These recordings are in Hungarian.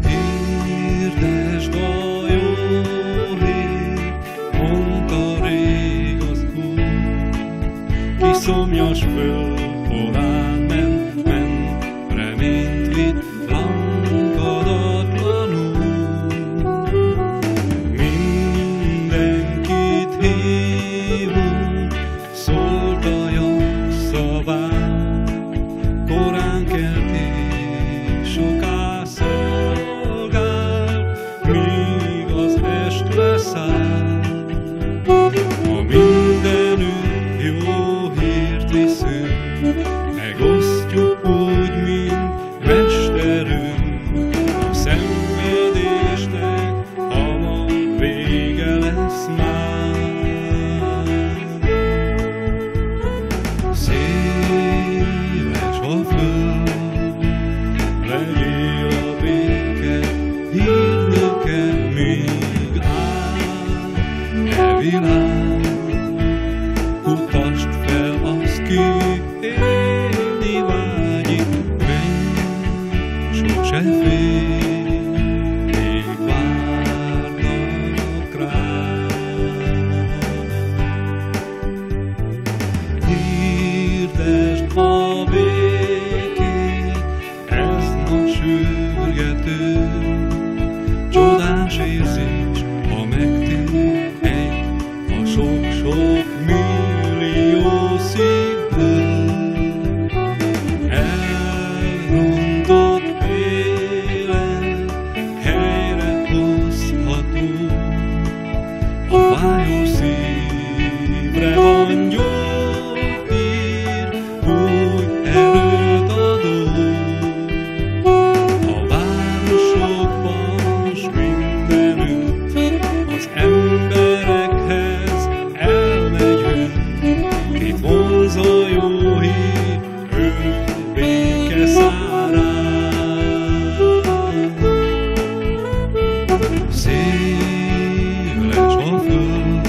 Hirdesd a jó hír, mondta rég az Úr, ki szomjas föl, korán ment, reményt vitt, lankadatlanul. Mindenkit hívunk, szólt a jogszabály, korán kelt és soká szolgál, míg az est leszáll. Ha mindenütt jó hírt viszünk, megosztjuk úgy, mint mesterünk. A szenvedésnek hamar vége lesz már. Széles a föld, legyél a béke, hírnöke még áll. E világ, kutasd fel azt, ki élni vágyik, menj, sose félj, még várnak rád. Hirdesd a békét, ez nagy sürgető, csodás érzés, ha megtér egy a sok-sok millió szívből. Elrontott élet helyre hozható, a fájó szívre van gyógyír, új erőt adó. A városokban s mindenütt az emberekhez elmegyünk, kit vonz a jó hír, örök béke szárán. Széles a föld,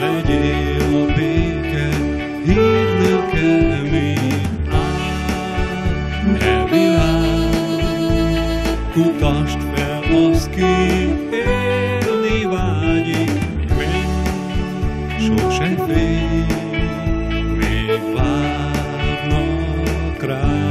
legyél a béke, hírnöke még áll. E világ, kutasd fel azt, ki élni vágyik, menj, sose félj, még várnak rád.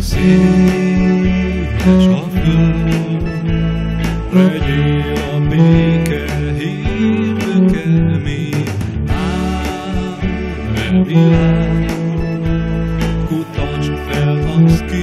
Széles a föld, legyél a béke, hírnöke még áll. E világ, kutasd fel azt, ki